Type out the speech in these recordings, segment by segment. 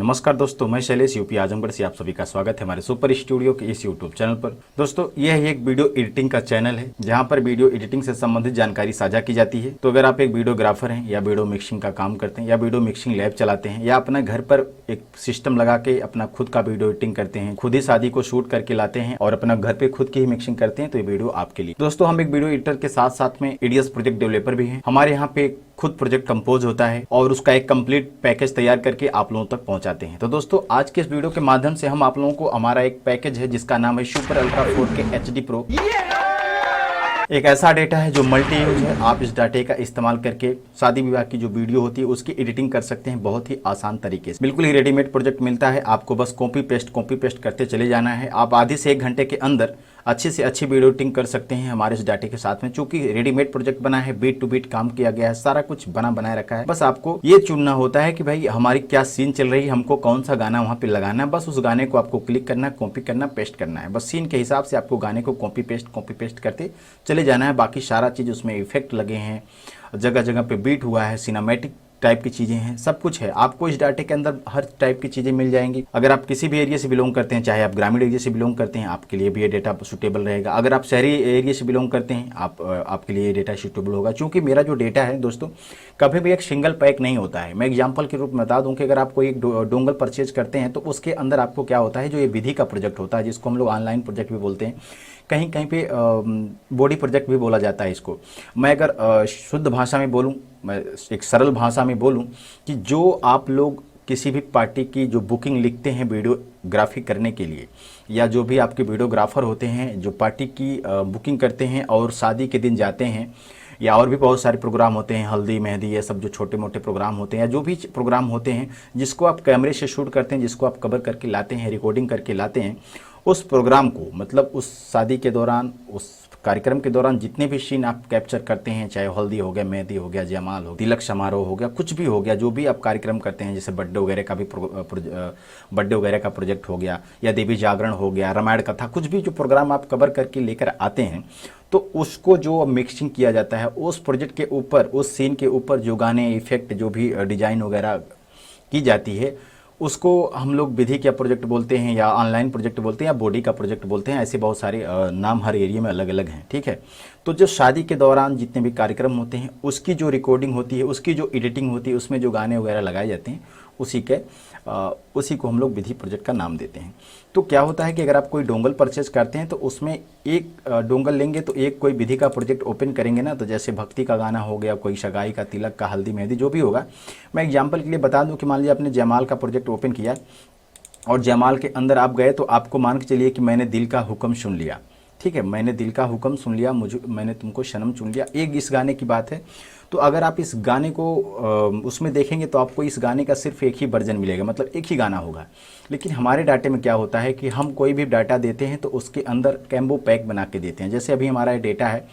नमस्कार दोस्तों, मैं शैलेश यूपी आजमगढ़ से आप सभी का स्वागत है हमारे सुपर स्टूडियो के इस यूट्यूब चैनल पर। दोस्तों, यह एक वीडियो एडिटिंग का चैनल है जहां पर वीडियो एडिटिंग से संबंधित जानकारी साझा की जाती है। तो अगर आप एक वीडियोग्राफर हैं या वीडियो मिक्सिंग का काम करते हैं या वीडियो मिक्सिंग लैब चलाते हैं या अपना घर पर एक सिस्टम लगा के अपना खुद का वीडियो एडिटिंग करते हैं, खुद ही शादी को शूट करके लाते हैं और अपना घर पे खुद की ही मिक्सिंग करते हैं, तो ये वीडियो आपके लिए। दोस्तों, हम एक वीडियो एडिटर के साथ साथ में एडीएस प्रोजेक्ट डेवलपर भी हैं। हमारे यहाँ पे खुद प्रोजेक्ट कंपोज होता है और उसका एक कंप्लीट पैकेज तैयार करके आप लोगों तक पहुंचाते हैं। तो दोस्तों, आज के इस वीडियो के माध्यम से हम आप लोगों को हमारा एक पैकेज है जिसका नाम है super ultra 4K HD pro. एक ऐसा डेटा है जो मल्टी यूज है। आप इस डाटे का इस्तेमाल करके शादी विवाह की जो वीडियो होती है उसकी एडिटिंग कर सकते हैं बहुत ही आसान तरीके से। बिल्कुल ही रेडीमेड प्रोजेक्ट मिलता है, आपको बस कॉपी पेस्ट करते चले जाना है। आप आधे से 1 घंटे के अंदर अच्छी से अच्छी वीडियो एडिटिंग कर सकते हैं हमारे इस डाटे के साथ में। चूंकि रेडीमेड प्रोजेक्ट बना है, बीट टू बीट काम किया गया है, सारा कुछ बनाए रखा है। बस आपको ये चुनना होता है कि भाई हमारी क्या सीन चल रही है, हमको कौन सा गाना वहाँ पे लगाना है। बस उस गाने को आपको क्लिक करना, कॉपी करना, पेस्ट करना है। बस सीन के हिसाब से आपको गाने को कॉपी पेस्ट करते चले जाना है। बाकी सारा चीज़ उसमें इफेक्ट लगे हैं, जगह जगह पे बीट हुआ है, सिनेमैटिक टाइप की चीज़ें हैं, सब कुछ है। आपको इस डाटे के अंदर हर टाइप की चीज़ें मिल जाएंगी। अगर आप किसी भी एरिया से बिलोंग करते हैं, चाहे आप ग्रामीण एरिया से बिलोंग करते हैं, आपके लिए भी ये डेटा सूटेबल रहेगा। अगर आप शहरी एरिया से बिलोंग करते हैं, आपके लिए ये डेटा सूटेबल होगा। क्योंकि मेरा जो डेटा है दोस्तों, कभी भी एक सिंगल पैक नहीं होता है। मैं एग्जाम्पल के रूप में बता दूं कि अगर आप कोई एक डोंगल परचेज करते हैं तो उसके अंदर आपको क्या होता है, जो ये विधि का प्रोजेक्ट होता है जिसको हम लोग ऑनलाइन प्रोजेक्ट भी बोलते हैं, कहीं कहीं पे बॉडी प्रोजेक्ट भी बोला जाता है इसको। मैं अगर शुद्ध भाषा में बोलूं, मैं एक सरल भाषा में बोलूं कि जो आप लोग किसी भी पार्टी की जो बुकिंग लिखते हैं वीडियोग्राफी करने के लिए, या जो भी आपके वीडियोग्राफर होते हैं जो पार्टी की बुकिंग करते हैं और शादी के दिन जाते हैं, या और भी बहुत सारे प्रोग्राम होते हैं, हल्दी मेहंदी, ये सब जो छोटे मोटे प्रोग्राम होते हैं या जो भी प्रोग्राम होते हैं जिसको आप कैमरे से शूट करते हैं, जिसको आप कवर करके लाते हैं, रिकॉर्डिंग करके लाते हैं, उस प्रोग्राम को मतलब उस शादी के दौरान, उस कार्यक्रम के दौरान जितने भी सीन आप कैप्चर करते हैं, चाहे हल्दी हो गया, मेहंदी हो गया, जयमाल हो, तिलक समारोह हो गया, कुछ भी हो गया, जो भी आप कार्यक्रम करते हैं, जैसे बर्थडे वगैरह का भी बर्थडे वगैरह का प्रोजेक्ट हो गया, या देवी जागरण हो गया, रामायण कथा, कुछ भी जो प्रोग्राम आप कवर करके लेकर आते हैं, तो उसको जो मिक्सिंग किया जाता है उस प्रोजेक्ट के ऊपर, उस सीन के ऊपर जो गाने, इफेक्ट, जो भी डिजाइन वगैरह की जाती है, उसको हम लोग विधि का प्रोजेक्ट बोलते हैं, या ऑनलाइन प्रोजेक्ट बोलते हैं, या बॉडी का प्रोजेक्ट बोलते हैं। ऐसे बहुत सारे नाम हर एरिया में अलग अलग हैं, ठीक है। तो जो शादी के दौरान जितने भी कार्यक्रम होते हैं उसकी जो रिकॉर्डिंग होती है, उसकी जो एडिटिंग होती है, उसमें जो गाने वगैरह लगाए जाते हैं, उसी को हम लोग विधि प्रोजेक्ट का नाम देते हैं। तो क्या होता है कि अगर आप कोई डोंगल परचेज करते हैं तो उसमें एक डोंगल लेंगे तो एक कोई विधि का प्रोजेक्ट ओपन करेंगे ना, तो जैसे भक्ति का गाना हो गया, कोई सगाई का, तिलक का, हल्दी मेहंदी, जो भी होगा। मैं एग्जाम्पल के लिए बता दूं कि मान लीजिए आपने जयमाल का प्रोजेक्ट ओपन किया और जयमाल के अंदर आप गए, तो आपको मान के चलिए कि मैंने दिल का हुक्म सुन लिया, ठीक है, मैंने दिल का हुक्म सुन लिया, मैंने तुमको सनम चुन लिया, एक इस गाने की बात है। तो अगर आप इस गाने को उसमें देखेंगे तो आपको इस गाने का सिर्फ एक ही वर्जन मिलेगा, मतलब एक ही गाना होगा। लेकिन हमारे डाटे में क्या होता है कि हम कोई भी डाटा देते हैं तो उसके अंदर कैम्बो पैक बना के देते हैं। जैसे अभी हमारा डेटा है,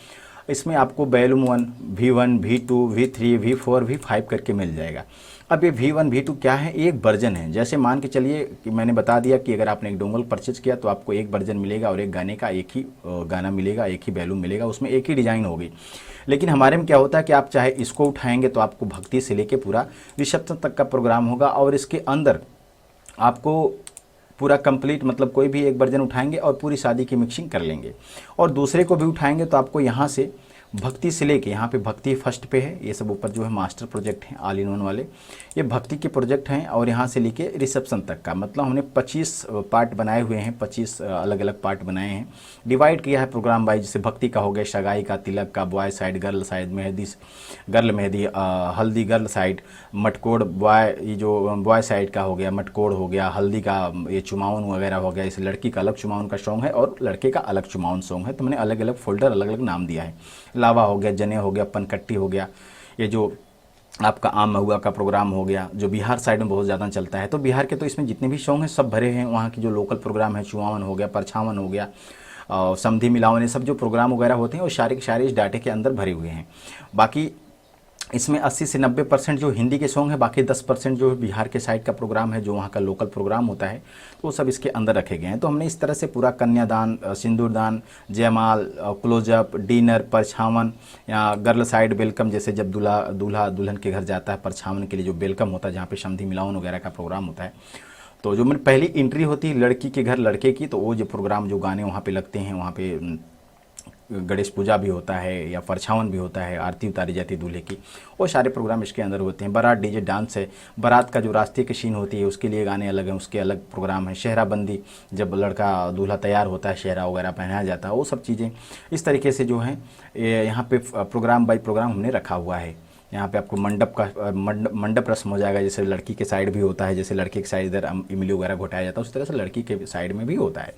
इसमें आपको volume 1, V1, V2, V3, V4, V5 करके मिल जाएगा। अब ये V1, V2 क्या है, एक वर्जन है। जैसे मान के चलिए कि मैंने बता दिया कि अगर आपने एक डोंगल परचेज किया तो आपको एक वर्जन मिलेगा और एक गाने का एक ही गाना मिलेगा, एक ही वॉल्यूम मिलेगा, उसमें एक ही डिज़ाइन होगी। लेकिन हमारे में क्या होता है कि आप चाहे इसको उठाएंगे तो आपको भक्ति से लेके पूरा रिसेप्शन तक का प्रोग्राम होगा, और इसके अंदर आपको पूरा कंप्लीट, मतलब कोई भी एक वर्जन उठाएंगे और पूरी शादी की मिक्सिंग कर लेंगे, और दूसरे को भी उठाएंगे तो आपको यहाँ से भक्ति से लेके, यहाँ पे भक्ति फर्स्ट पे है, ये सब ऊपर जो है मास्टर प्रोजेक्ट हैं ऑल इन वन वाले, ये भक्ति के प्रोजेक्ट हैं, और यहाँ से लेके रिसेप्शन तक का, मतलब हमने 25 पार्ट बनाए हुए हैं, 25 अलग अलग पार्ट बनाए हैं, डिवाइड किया है प्रोग्राम वाइज। जैसे भक्ति का हो गया, सगाई का, तिलक का, boy side, girl side, girl mehndi, हल्दी गर्ल साइड, मटकोड़ बॉय, ये जो बॉय साइड का हो गया, मटकोड़ हो गया, हल्दी का ये चुमावन वगैरह हो गया। इस लड़की का अलग चुमावन का सॉन्ग है और लड़के का अलग चुमावन सॉन्ग है, तो मैंने अलग अलग फोल्डर, अलग अलग नाम दिया है। लावा हो गया, जने हो गया, पनकट्टी हो गया, ये जो आपका आम महुआ का प्रोग्राम हो गया, जो बिहार साइड में बहुत ज़्यादा चलता है। तो बिहार के तो इसमें जितने भी सॉन्ग हैं सब भरे हैं। वहाँ की जो लोकल प्रोग्राम है, चुआवन हो गया, परछावन हो गया, समधी मिलावन, ये सब जो प्रोग्राम वगैरह होते हैं वो सारे के सारे इस डाटे के अंदर भरे हुए हैं। बाकी इसमें 80 से 90% जो हिंदी के सॉन्ग है, बाकी 10% जो बिहार के साइड का प्रोग्राम है, जो वहाँ का लोकल प्रोग्राम होता है, तो वो सब इसके अंदर रखे गए हैं। तो हमने इस तरह से पूरा कन्यादान, सिंदूरदान, जयमाल, क्लोजअप, डिनर, परछावन या गर्ल साइड वेलकम, जैसे जब दूल्हा दुल्हन के घर जाता है परछावन के लिए जो वेलकम होता है, जहाँ पे समधी मिलावन वगैरह का प्रोग्राम होता है, तो जो मैंने पहली एंट्री होती है लड़की के घर लड़के की, तो वो जो प्रोग्राम जो गाने वहाँ पे लगते हैं, वहाँ पे गणेश पूजा भी होता है या परछावन भी होता है, आरती उतारी जाती है दूल्हे की, वो सारे प्रोग्राम इसके अंदर होते हैं। बारात डीजे डांस है, बारात का जो रास्ते की सीन होती है उसके लिए गाने अलग हैं, उसके अलग प्रोग्राम है। शहराबंदी, जब लड़का दूल्हा तैयार होता है, शहरा वगैरह पहनाया जाता है, वो सब चीज़ें इस तरीके से जो है यहाँ पे प्रोग्राम बाई प्रोग्राम हमने रखा हुआ है। यहाँ पे आपको मंडप रस्म हो जाएगा, जैसे लड़की के साइड भी होता है, जैसे लड़के के साइड इधर इमली वगैरह घोटाया जाता है, उस तरह से लड़की के साइड में भी होता है।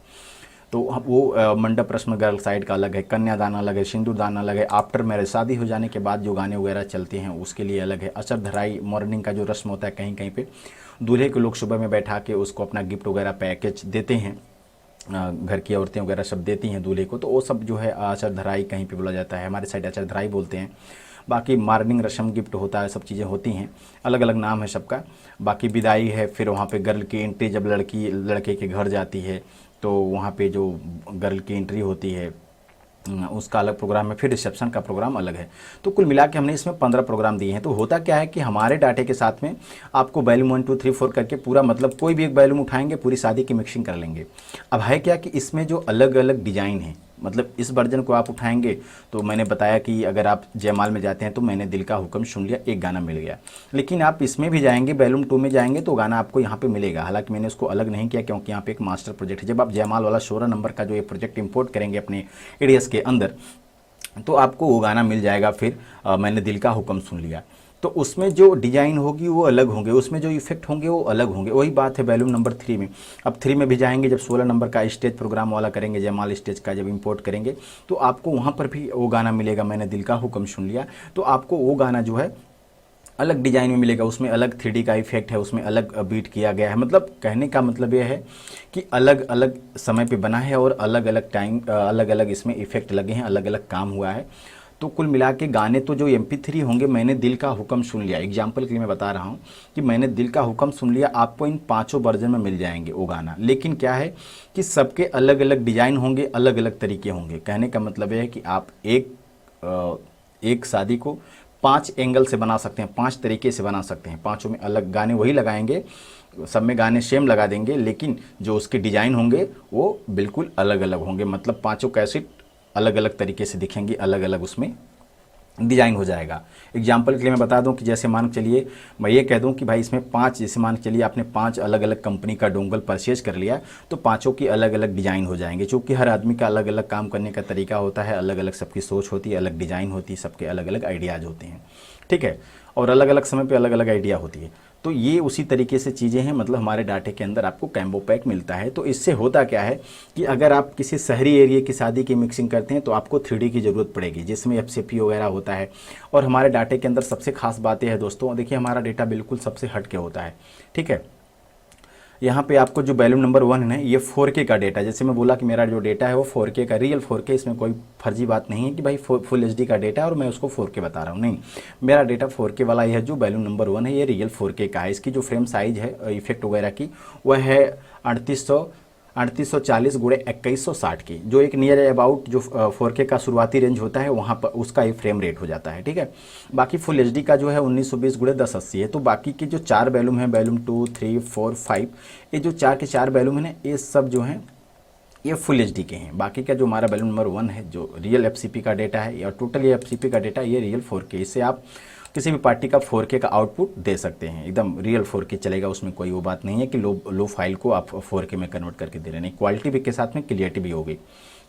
तो वो मंडप रस्म गर्ल साइड का अलग है, कन्यादान अलग है, सिंदूरदान अलग है, आफ्टर मैरिज शादी हो जाने के बाद जो गाने वगैरह चलते हैं उसके लिए अलग है। अचर धराई मॉर्निंग का जो रस्म होता है, कहीं कहीं पे दूल्हे को लोग सुबह में बैठा के उसको अपना गिफ्ट वगैरह पैकेज देते हैं, घर की औरतें वगैरह सब देती हैं दूल्हे को, तो वो सब जो है अचर धराई कहीं पे बोला जाता है, हमारे साइड अचर धराई बोलते हैं। बाकी मॉर्निंग रस्म गिफ्ट होता है, सब चीज़ें होती हैं, अलग अलग नाम है सबका। बाकी विदाई है, फिर वहाँ पे गर्ल की एंट्री, जब लड़की लड़के के घर जाती है तो वहाँ पे जो गर्ल की एंट्री होती है उसका अलग प्रोग्राम है, फिर रिसेप्शन का प्रोग्राम अलग है। तो कुल मिला के हमने इसमें 15 प्रोग्राम दिए हैं। तो होता क्या है कि हमारे डाटे के साथ में आपको वॉल्यूम 1 2 3 4 करके पूरा, मतलब कोई भी एक वॉल्यूम उठाएंगे, पूरी शादी की मिक्सिंग कर लेंगे। अब है क्या कि इसमें जो अलग अलग डिज़ाइन है, मतलब इस वर्जन को आप उठाएंगे तो मैंने बताया कि अगर आप जयमाल में जाते हैं तो मैंने दिल का हुक्म सुन लिया, एक गाना मिल गया। लेकिन आप इसमें भी जाएंगे, वॉल्यूम 2 में जाएंगे तो गाना आपको यहाँ पे मिलेगा। हालांकि मैंने उसको अलग नहीं किया क्योंकि यहाँ पे एक मास्टर प्रोजेक्ट है। जब आप जयमाल वाला 16 नंबर का जो ये प्रोजेक्ट इंपोर्ट करेंगे अपने एडीएस के अंदर, तो आपको वो गाना मिल जाएगा। फिर मैंने दिल का हुक्म सुन लिया, तो उसमें जो डिज़ाइन होगी वो अलग होंगे, उसमें जो इफेक्ट होंगे वो अलग होंगे। वही बात है वॉल्यूम नंबर 3 में। अब 3 में भी जाएंगे, जब 16 नंबर का स्टेज प्रोग्राम वाला करेंगे, जयमाल स्टेज का जब इंपोर्ट करेंगे, तो आपको वहाँ पर भी वो गाना मिलेगा, मैंने दिल का हुक्म सुन लिया। तो आपको वो गाना जो है अलग डिज़ाइन में मिलेगा, उसमें अलग 3D का इफेक्ट है, उसमें अलग बीट किया गया है। मतलब कहने का मतलब ये है कि अलग अलग समय पे बना है और अलग अलग टाइम, अलग अलग इसमें इफेक्ट लगे हैं, अलग अलग काम हुआ है। तो कुल मिला के गाने तो जो MP3 होंगे, मैंने दिल का हुक्म सुन लिया, एग्जाम्पल के लिए मैं बता रहा हूँ कि मैंने दिल का हुक्म सुन लिया, आपको इन 5 वर्जन में मिल जाएंगे वो गाना। लेकिन क्या है कि सबके अलग अलग डिज़ाइन होंगे, अलग अलग तरीके होंगे। कहने का मतलब यह है कि आप एक शादी को 5 एंगल से बना सकते हैं, 5 तरीके से बना सकते हैं। 5 में अलग गाने वही लगाएंगे, सब में गाने सेम लगा देंगे, लेकिन जो उसके डिज़ाइन होंगे वो बिल्कुल अलग अलग होंगे। मतलब 5 कैसेट अलग अलग तरीके से दिखेंगी, अलग अलग उसमें डिज़ाइन हो जाएगा। एग्जाम्पल के लिए मैं बता दूं कि जैसे मान के चलिए मैं ये कह दूं कि भाई इसमें 5, जैसे मान के चलिए आपने 5 अलग अलग कंपनी का डोंगल परचेज कर लिया, तो 5 की अलग अलग डिज़ाइन हो जाएंगे। चूँकि हर आदमी का अलग अलग काम करने का तरीका होता है, अलग अलग सबकी सोच होती है, अलग डिज़ाइन होती है, सबके अलग अलग आइडियाज़ होते हैं, ठीक है, और अलग अलग समय पर अलग अलग आइडिया होती है। तो ये उसी तरीके से चीज़ें हैं, मतलब हमारे डाटे के अंदर आपको कैम्बो पैक मिलता है। तो इससे होता क्या है कि अगर आप किसी शहरी एरिया की शादी की मिक्सिंग करते हैं तो आपको 3D की ज़रूरत पड़ेगी, जिसमें FCP वगैरह होता है। और हमारे डाटे के अंदर सबसे खास बात यह है दोस्तों, देखिए हमारा डेटा बिल्कुल सबसे हट के होता है, ठीक है। यहाँ पे आपको जो वॉल्यूम नंबर 1 है, ये 4K का डेटा, जैसे मैं बोला कि मेरा जो डेटा है वो 4K का, रियल 4K, इसमें कोई फर्जी बात नहीं है कि भाई फुल HD का डेटा है और मैं उसको 4K बता रहा हूँ, नहीं। मेरा डेटा 4K वाला ये है, जो वॉल्यूम नंबर 1 है ये रियल 4K का है। इसकी जो फ्रेम साइज़ है इफेक्ट वगैरह की, वह है 3840 × 2160 की, जो एक नियर अबाउट जो 4K का शुरुआती रेंज होता है वहाँ पर उसका एक फ्रेम रेट हो जाता है, ठीक है। बाकी फुल HD का जो है 1920 × 1080 है। तो बाकी के जो 4 वॉल्यूम है, वॉल्यूम 2 3 4 5, ये जो 4 के 4 वॉल्यूम है ना, ये सब जो हैं ये फुल HD के हैं। बाकी का जो हमारा वॉल्यूम नंबर 1 है, जो रियल FCP का डेटा है, या टोटल ये FCP का डेटा, ये रियल 4K, इससे आप किसी भी पार्टी का 4K का आउटपुट दे सकते हैं, एकदम रियल 4K चलेगा। उसमें कोई वो बात नहीं है कि लो फाइल को आप 4K में कन्वर्ट करके दे रहे हैं, क्वालिटी भी के साथ में क्लियरिटी भी होगी,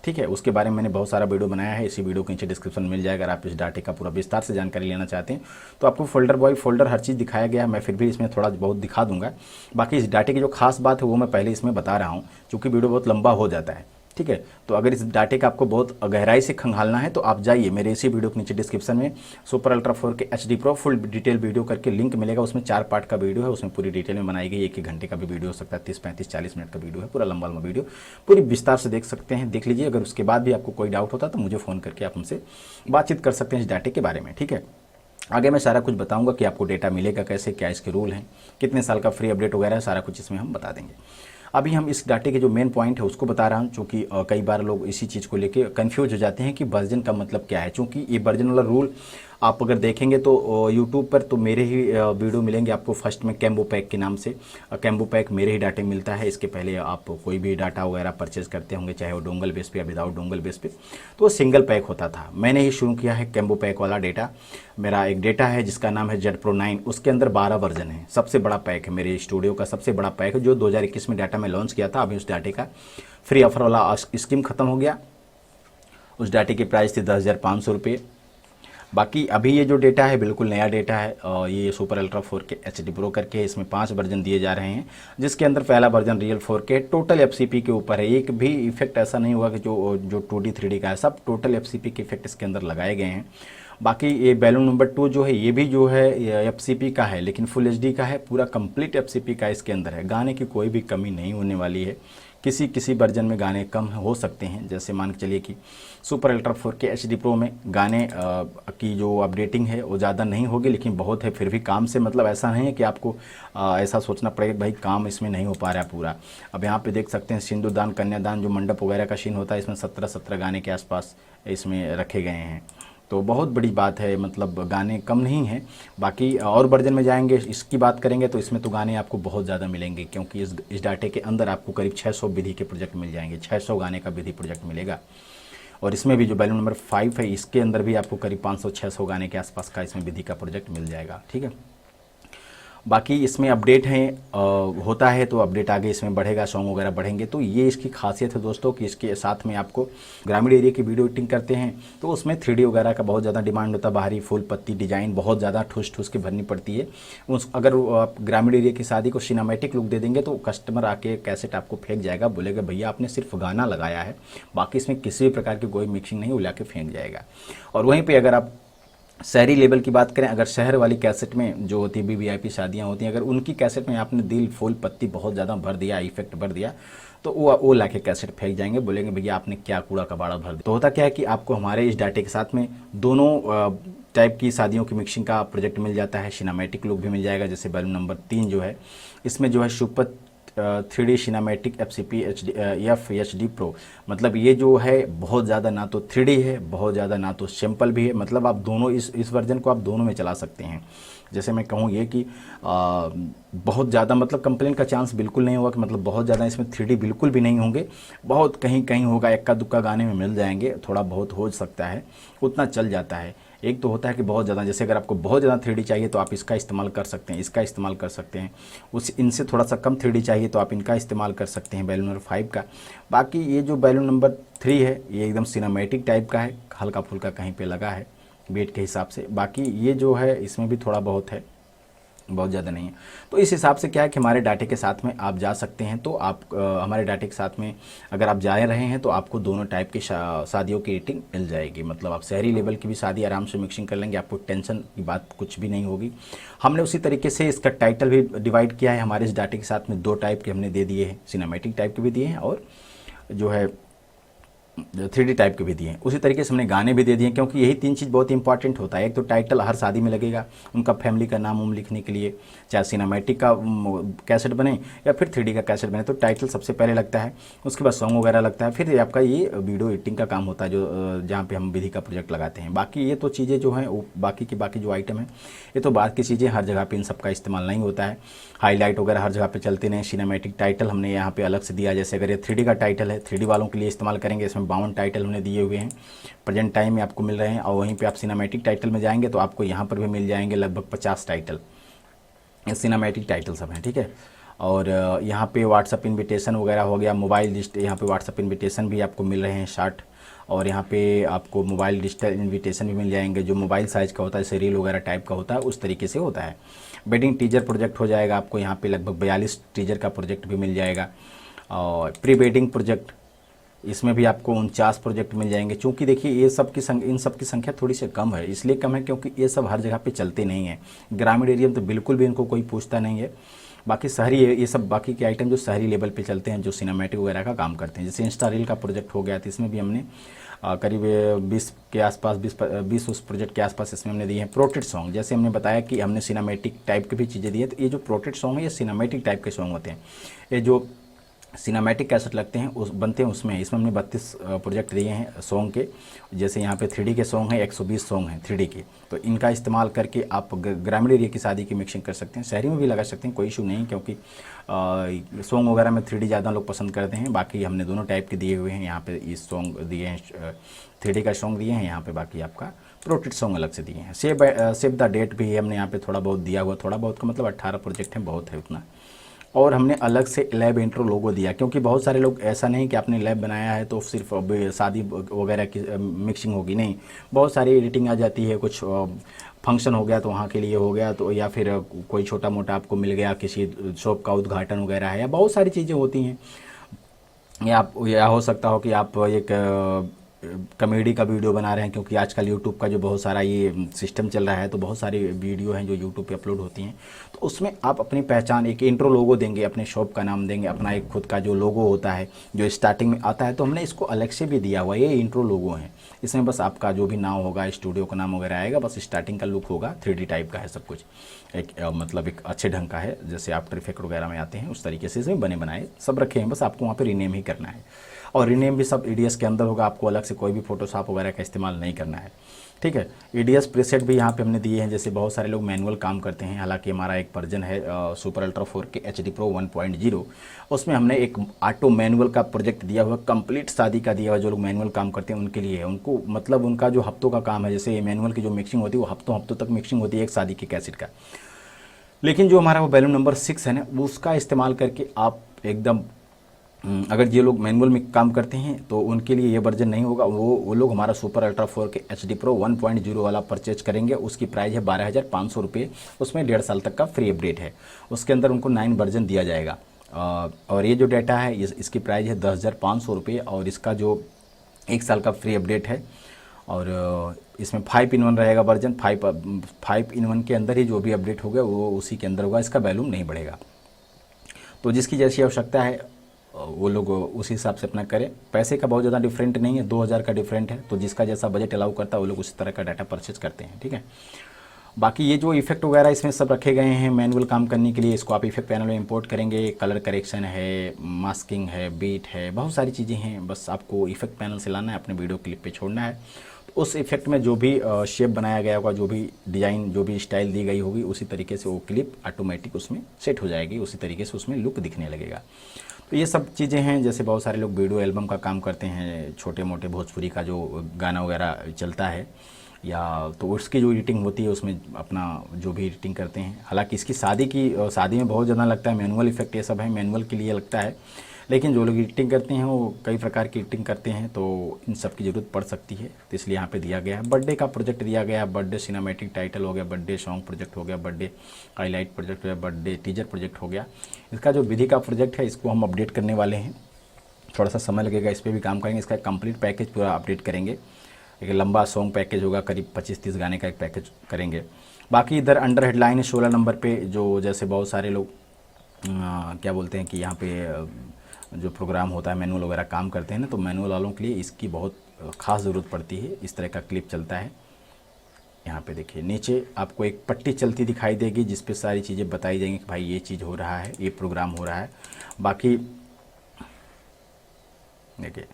ठीक है। उसके बारे में मैंने बहुत सारा वीडियो बनाया है, इसी वीडियो के नीचे डिस्क्रिप्शन मिल जाएगा। अगर आप इस डाटे का पूरा विस्तार से जानकारी लेना चाहते हैं तो आपको फोल्डर बाय फोल्डर हर चीज़ दिखाया गया है, मैं फिर भी इसमें थोड़ा बहुत दिखा दूंगा। बाकी इस डाटे की जो खास बात है वो मैं पहले इसमें बता रहा हूँ, क्योंकि वीडियो बहुत लंबा हो जाता है, ठीक है। तो अगर इस डाटे का आपको बहुत गहराई से खंगालना है तो आप जाइए मेरे इसी वीडियो के नीचे डिस्क्रिप्शन में super ultra 4K HD pro full detail video करके लिंक मिलेगा। उसमें 4 पार्ट का वीडियो है, उसमें पूरी डिटेल में बनाई गई। 1 घंटे का भी वीडियो हो सकता है, 30 35 40 मिनट का वीडियो है, पूरा लंबा वीडियो, पूरी विस्तार से देख सकते हैं, देख लीजिए। अगर उसके बाद भी आपको कोई डाउट होता तो मुझे फ़ोन करके आप हमसे बातचीत कर सकते हैं इस डाटे के बारे में, ठीक है। आगे मैं सारा कुछ बताऊंगा कि आपको डेटा मिलेगा कैसे, क्या इसके रूल हैं, कितने साल का फ्री अपडेट वगैरह, सारा कुछ इसमें हम बता देंगे। अभी हम इस डाटे के जो मेन पॉइंट है उसको बता रहा हूँ, चूँकि कई बार लोग इसी चीज़ को लेके कंफ्यूज हो जाते हैं कि वर्जन का मतलब क्या है। चूँकि ये वर्जन वाला रूल आप अगर देखेंगे तो यूट्यूब पर तो मेरे ही वीडियो मिलेंगे आपको फर्स्ट में कैम्बो पैक के नाम से। कैम्बो पैक मेरे ही डाटे मिलता है। इसके पहले आप कोई भी डाटा वगैरह परचेज करते होंगे, चाहे वो डोंगल बेस पे या विदाउट डोंगल बेस पे, तो वो सिंगल पैक होता था। मैंने ही शुरू किया है कैम्बो पैक वाला डेटा। मेरा एक डेटा है जिसका नाम है जेड प्रो 9, उसके अंदर 12 वर्जन है। सबसे बड़ा पैक है मेरे स्टूडियो का, सबसे बड़ा पैक है जो 2021 में डाटा में लॉन्च किया था। अभी उस डाटे का फ्री ऑफर वाला स्कीम खत्म हो गया। उस डाटे की प्राइस थी 10,500 रुपये। बाकी अभी ये जो डेटा है बिल्कुल नया डेटा है, और ये super ultra 4K HD pro करके इसमें 5 वर्जन दिए जा रहे हैं, जिसके अंदर पहला version real 4K total FCP के ऊपर है। एक भी इफेक्ट ऐसा नहीं हुआ कि जो 2D 3D का है, सब टोटल FCP के इफेक्ट इसके अंदर लगाए गए हैं। बाकी ये बैलून नंबर 2 जो है ये भी जो है FCP का है, लेकिन फुल HD का है, पूरा कंप्लीट FCP का इसके अंदर है। गाने की कोई भी कमी नहीं होने वाली है। किसी वर्जन में गाने कम हो सकते हैं, जैसे मान के चलिए कि super ultra 4K HD pro में गाने की जो अपडेटिंग है वो ज़्यादा नहीं होगी, लेकिन बहुत है फिर भी काम से मतलब ऐसा नहीं है कि आपको ऐसा सोचना पड़ेगा भाई काम इसमें नहीं हो पा रहा है पूरा। अब यहाँ पे देख सकते हैं सिंदूरदान, कन्यादान, जो मंडप वगैरह का सीन होता है, इसमें 17 गाने के आसपास इसमें रखे गए हैं। तो बहुत बड़ी बात है, मतलब गाने कम नहीं हैं। बाकी और वर्जन में जाएंगे, इसकी बात करेंगे तो इसमें तो गाने आपको बहुत ज़्यादा मिलेंगे, क्योंकि इस डाटे के अंदर आपको करीब 600 विधि के प्रोजेक्ट मिल जाएंगे। 600 गाने का विधि प्रोजेक्ट मिलेगा। और इसमें भी जो बैलून नंबर 5 है इसके अंदर भी आपको करीब 500-600 गाने के आसपास का इसमें विधि का प्रोजेक्ट मिल जाएगा। ठीक है, बाकी इसमें अपडेट है होता है तो अपडेट आगे इसमें बढ़ेगा, सॉन्ग वगैरह बढ़ेंगे। तो ये इसकी खासियत है दोस्तों कि इसके साथ में आपको ग्रामीण एरिया की वीडियो एडिटिंग करते हैं तो उसमें 3D वगैरह का बहुत ज़्यादा डिमांड होता है। बाहरी फूल पत्ती डिजाइन बहुत ज़्यादा ठूस ठूस के भरनी पड़ती है। अगर आप ग्रामीण एरिया की शादी को सिनेमैटिक लुक दे देंगे तो कस्टमर आके कैसेट आपको फेंक जाएगा, बोलेगा भैया आपने सिर्फ गाना लगाया है, बाकी इसमें किसी भी प्रकार की कोई मिक्सिंग नहीं, उला के फेंक जाएगा। और वहीं पर अगर आप शहरी लेवल की बात करें, अगर शहर वाली कैसेट में जो होती है VIP शादियाँ होती हैं, अगर उनकी कैसेट में आपने दिल फूल पत्ती बहुत ज़्यादा भर दिया, इफेक्ट भर दिया, तो वो ला के कैसेट फेंक जाएंगे, बोलेंगे भैया आपने क्या कूड़ा कबाड़ा भर दिया। तो होता क्या है कि आपको हमारे इस डाटे के साथ में दोनों टाइप की शादियों की मिक्सिंग का प्रोजेक्ट मिल जाता है। सिनेमैटिक लुक भी मिल जाएगा, जैसे बैलून नंबर 3 जो है इसमें जो है super 3D cinematic FCP HD pro, मतलब ये जो है बहुत ज़्यादा ना तो 3D है, बहुत ज़्यादा ना तो सिंपल भी है। मतलब आप दोनों इस वर्जन को आप दोनों में चला सकते हैं। जैसे मैं कहूँ ये कि बहुत ज़्यादा मतलब कंप्लेन का चांस बिल्कुल नहीं होगा कि मतलब बहुत ज़्यादा इसमें 3D बिल्कुल भी नहीं होंगे। बहुत कहीं कहीं होगा, इक्का दुक्का गाने में मिल जाएंगे, थोड़ा बहुत हो सकता है, उतना चल जाता है। एक तो होता है कि बहुत ज़्यादा, जैसे अगर आपको बहुत ज़्यादा 3D चाहिए तो आप इसका इस्तेमाल कर सकते हैं, इसका इस्तेमाल कर सकते हैं। इनसे थोड़ा सा कम 3D चाहिए तो आप इनका इस्तेमाल कर सकते हैं, बैलून नंबर 5 का। बाकी ये जो बैलून नंबर 3 है ये एकदम सिनेमैटिक टाइप का है, हल्का फुल्का कहीं पे लगा है वेट के हिसाब से। बाकी ये जो है इसमें भी थोड़ा बहुत है, बहुत ज़्यादा नहीं है। तो इस हिसाब से क्या है कि हमारे डाटे के साथ में आप जा सकते हैं। तो आप हमारे डाटे के साथ में अगर आप जा रहे हैं तो आपको दोनों टाइप की शादियों की एडिटिंग मिल जाएगी। मतलब आप शहरी लेवल की भी शादी आराम से मिक्सिंग कर लेंगे, आपको टेंशन की बात कुछ भी नहीं होगी। हमने उसी तरीके से इसका टाइटल भी डिवाइड किया है। हमारे इस डाटे के साथ में 2 टाइप के हमने दे दिए हैं, सिनेमैटिक टाइप के भी दिए हैं और जो है 3D टाइप के भी दिए हैं। उसी तरीके से हमने गाने भी दे दिए, क्योंकि यही 3 चीज़ बहुत इंपॉर्टेंट होता है। एक तो टाइटल हर शादी में लगेगा, उनका फैमिली का नाम उम लिखने के लिए, चाहे सिनेमैटिक का कैसेट बने या फिर 3D का कैसेट बने, तो टाइटल सबसे पहले लगता है, उसके बाद सॉन्ग वगैरह लगता है, फिर आपका ये वीडियो एडिटिंग का काम होता है जो जहाँ पर हम विधि का प्रोजेक्ट लगाते हैं। बाकी ये तो चीज़ें जो हैं बाकी जो आइटम है ये तो बात की चीज़ें, हर जगह पर इन सब का इस्तेमाल नहीं होता है। हाईलाइट वगैरह हर जगह पे चलते नहीं। सिनेमैटिक टाइटल हमने यहाँ पे अलग से दिया, जैसे अगर ये 3D का टाइटल है 3D वालों के लिए इस्तेमाल करेंगे, इसमें 52 टाइटल हमने दिए हुए हैं, प्रेजेंट टाइम में आपको मिल रहे हैं। और वहीं पे आप सिनेमैटिक टाइटल में जाएंगे तो आपको यहाँ पर भी मिल जाएंगे लगभग 50 टाइटल, सिनेमैटिक टाइटल सब हैं, ठीक है। और यहाँ पे व्हाट्सअप इन्विटेशन वगैरह हो गया, मोबाइल लिस्ट, यहाँ पे व्हाट्सअप इन्विटेशन भी आपको मिल रहे हैं 60, और यहाँ पे आपको मोबाइल डिजिटल इन्विटेशन भी मिल जाएंगे, जो मोबाइल साइज़ का होता है, जैसे रील वगैरह टाइप का होता है उस तरीके से होता है। वेडिंग टीजर प्रोजेक्ट हो जाएगा आपको, यहाँ पे लगभग 42 टीजर का प्रोजेक्ट भी मिल जाएगा। और प्री वेडिंग प्रोजेक्ट, इसमें भी आपको 49 प्रोजेक्ट मिल जाएंगे। चूँकि देखिए ये इन सब की संख्या थोड़ी सी कम है, इसलिए कम है क्योंकि ये सब हर जगह पे चलते नहीं हैं। ग्रामीण एरिया में तो बिल्कुल भी इनको कोई पूछता नहीं है। बाकी शहरी ये सब बाकी के आइटम जो शहरी लेवल पे चलते हैं, जो सिनेमैटिक वगैरह का काम करते हैं, जैसे इंस्टा रील का प्रोजेक्ट हो गया, तो इसमें भी हमने करीब 20 के आसपास 20 उस प्रोजेक्ट के आसपास इसमें हमने दिए हैं प्रोटेड सॉन्ग। जैसे हमने बताया कि हमने सिनेमैटिक टाइप की भी चीज़ें दी हैं, तो ये जो प्रोटेड सॉन्ग है ये सिनेमैटिक टाइप के सॉन्ग होते हैं। ये जो सिनेमैटिक कैसेट लगते हैं उस बनते हैं उसमें हमने 32 प्रोजेक्ट दिए हैं सॉन्ग के। जैसे यहाँ पे 3D के सॉन्ग हैं, 120 सॉन्ग हैं 3D के, तो इनका इस्तेमाल करके आप ग्रामीण एरिया की शादी की मिक्सिंग कर सकते हैं, शहरी में भी लगा सकते हैं, कोई इशू नहीं, क्योंकि सॉन्ग वगैरह में 3D ज़्यादा लोग पसंद करते हैं। बाकी हमने दोनों टाइप के दिए हुए हैं, यहाँ पे इस सॉन्ग दिए हैं 3D का सॉन्ग दिए हैं, यहाँ पे बाकी आपका प्रोटेड सॉन्ग अलग से दिए हैं। सेव द डेट भी हमने यहाँ पे थोड़ा बहुत दिया हुआ, थोड़ा बहुत का मतलब 18 प्रोजेक्ट हैं, बहुत है उतना। और हमने अलग से लैब इंट्रो लोगो दिया, क्योंकि बहुत सारे लोग ऐसा नहीं कि आपने लैब बनाया है तो सिर्फ शादी वगैरह की मिक्सिंग होगी, नहीं, बहुत सारी एडिटिंग आ जाती है। कुछ फंक्शन हो गया तो वहाँ के लिए हो गया, तो या फिर कोई छोटा मोटा आपको मिल गया, किसी शॉप का उद्घाटन वगैरह है, या बहुत सारी चीज़ें होती हैं। या हो सकता हो कि आप एक कॉमेडी का वीडियो बना रहे हैं, क्योंकि आजकल यूट्यूब का जो बहुत सारा ये सिस्टम चल रहा है, तो बहुत सारी वीडियो हैं जो यूट्यूब पे अपलोड होती हैं, तो उसमें आप अपनी पहचान, एक इंट्रो लोगो देंगे, अपने शॉप का नाम देंगे, अपना एक खुद का जो लोगो होता है जो स्टार्टिंग में आता है, तो हमने इसको अलग से भी दिया हुआ है। ये इंट्रो लोगो है, इसमें बस आपका जो भी नाम होगा, स्टूडियो का नाम वगैरह आएगा, बस स्टार्टिंग का लुक होगा, 3D टाइप का है सब कुछ, एक मतलब एक अच्छे ढंग का है, जैसे आफ्टर इफेक्ट वगैरह में आते हैं उस तरीके से इसमें बने बनाए सब रखे हैं। बस आपको वहाँ पर रीनेम ही करना है, और रीनेम भी सब EDS के अंदर होगा, आपको अलग से कोई भी फोटोशॉप वगैरह का इस्तेमाल नहीं करना है, ठीक है। EDS प्रीसेट भी यहाँ पे हमने दिए हैं। जैसे बहुत सारे लोग मैनुअल काम करते हैं, हालांकि हमारा एक वर्जन है super ultra 4K HD Pro 1.0, उसमें हमने एक ऑटो मैनुअल का प्रोजेक्ट दिया हुआ, कंप्लीट शादी का दिया हुआ। जो लोग मैनुअल काम करते हैं उनके लिए है, उनको मतलब उनका जो हफ्तों का काम है, जैसे मैनुअल की जो मिक्सिंग होती है वो हफ्तों तक मिक्सिंग होती है एक शादी की कैसेट का। लेकिन जो हमारा वो बैलून नंबर 6 है ना, उसका इस्तेमाल करके आप एकदम अगर ये लोग मैनुअल में काम करते हैं तो उनके लिए ये वर्जन नहीं होगा। वो लोग हमारा super ultra 4K HD Pro 1.0 वाला परचेज करेंगे। उसकी प्राइस है 12,500 रुपये। उसमें 1.5 साल तक का फ्री अपडेट है। उसके अंदर उनको 9 वर्जन दिया जाएगा। और ये जो डाटा है इसकी प्राइस है 10,500 रुपये, और इसका जो 1 साल का फ्री अपडेट है। और इसमें 5-in-1 रहेगा वर्जन। 5-in-1 के अंदर ही जो भी अपडेट होगा वो उसी के अंदर होगा, इसका वैल्यूम नहीं बढ़ेगा। तो जिसकी जैसी आवश्यकता है वो लोग उसी हिसाब से अपना करें। पैसे का बहुत ज़्यादा डिफरेंट नहीं है, 2,000 का डिफरेंट है। तो जिसका जैसा बजट अलाउ करता है वो लोग उसी तरह का डाटा परचेज करते हैं, ठीक है। बाकी ये जो इफेक्ट वगैरह इसमें सब रखे गए हैं मैनुअल काम करने के लिए, इसको आप इफेक्ट पैनल में इंपोर्ट करेंगे। कलर करेक्शन है, मास्किंग है, बीट है, बहुत सारी चीज़ें हैं। बस आपको इफेक्ट पैनल से लाना है, अपने वीडियो क्लिप पे छोड़ना है। तो उस इफेक्ट में जो भी शेप बनाया गया होगा, जो भी डिज़ाइन, जो भी स्टाइल दी गई होगी, उसी तरीके से वो क्लिप ऑटोमेटिक उसमें सेट हो जाएगी, उसी तरीके से उसमें लुक दिखने लगेगा। तो ये सब चीज़ें हैं। जैसे बहुत सारे लोग वीडियो एल्बम का काम करते हैं, छोटे मोटे भोजपुरी का जो गाना वगैरह चलता है, या तो उसकी जो एडिटिंग होती है उसमें अपना जो भी एडिटिंग करते हैं। हालांकि इसकी शादी में बहुत ज़्यादा लगता है, मैनुअल इफेक्ट ये सब है, मैनुअल के लिए लगता है। लेकिन जो लोग एडिटिंग करते हैं वो कई प्रकार की एडिटिंग करते हैं, तो इन सब की ज़रूरत पड़ सकती है। तो इसलिए यहाँ पे दिया गया है। बर्थडे का प्रोजेक्ट दिया गया है, बर्थडे सिनेमैटिक टाइटल हो गया, बर्थडे सॉन्ग प्रोजेक्ट हो गया, बर्थडे हाईलाइट प्रोजेक्ट हो गया, बर्थडे टीजर प्रोजेक्ट हो गया। इसका जो विधि का प्रोजेक्ट है इसको हम अपडेट करने वाले हैं, थोड़ा सा समय लगेगा, इस पर भी काम करेंगे। इसका कंप्लीट पैकेज पूरा अपडेट करेंगे। एक लंबा सॉन्ग पैकेज होगा, करीब 25-30 गाने का एक पैकेज करेंगे। बाकी इधर अंडर हेडलाइन है 16 नंबर पे, जो जैसे बहुत सारे लोग क्या बोलते हैं कि यहाँ पे जो प्रोग्राम होता है मैनुअल वगैरह काम करते हैं ना, तो मैनुअल वालों के लिए इसकी बहुत ख़ास ज़रूरत पड़ती है। इस तरह का क्लिप चलता है। यहाँ पे देखिए नीचे आपको एक पट्टी चलती दिखाई देगी, जिस पे सारी चीज़ें बताई जाएंगी कि भाई ये चीज़ हो रहा है, ये प्रोग्राम हो रहा है। बाकी देखिए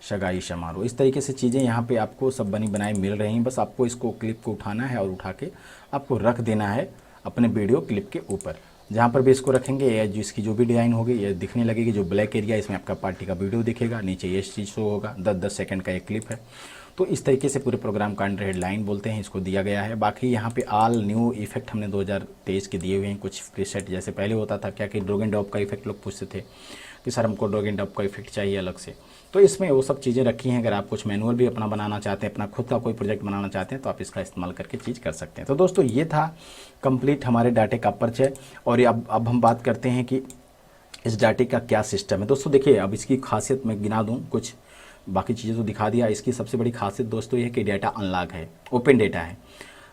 सगाई समारोह, इस तरीके से चीज़ें यहाँ पे आपको सब बनी बनाई मिल रही हैं। बस आपको इसको क्लिप को उठाना है और उठा के आपको रख देना है अपने वीडियो क्लिप के ऊपर। जहाँ पर भी इसको रखेंगे या जिसकी जो भी डिज़ाइन होगी ये दिखने लगेगी। जो ब्लैक एरिया इसमें आपका पार्टी का वीडियो दिखेगा, नीचे ये चीज़ शो होगा। 10-10 सेकंड का एक क्लिप है। तो इस तरीके से पूरे प्रोग्राम का अंडर हेडलाइन बोलते हैं, इसको दिया गया है। बाकी यहाँ पे ऑल न्यू इफेक्ट हमने 2023 के दिए हुए हैं। कुछ प्रीसेट जैसे पहले होता था क्या कि ड्रैग एंड ड्रॉप का इफेक्ट लोग पूछते थे कि सर हमको ड्रैग एंड ड्रॉप का इफेक्ट चाहिए अलग से, तो इसमें वो सब चीज़ें रखी हैं। अगर आप कुछ मैनुअल भी अपना बनाना चाहते हैं, अपना खुद का कोई प्रोजेक्ट बनाना चाहते हैं, तो आप इसका इस्तेमाल करके चीज़ कर सकते हैं। तो दोस्तों ये था कंप्लीट हमारे डाटे का परिचय। और ये अब हम बात करते हैं कि इस डाटे का क्या सिस्टम है। दोस्तों देखिए, अब इसकी खासियत मैं गिना दूँ कुछ, बाकी चीज़ें तो दिखा दिया। इसकी सबसे बड़ी खासियत दोस्तों ये है कि डाटा अनलॉक है, ओपन डाटा है।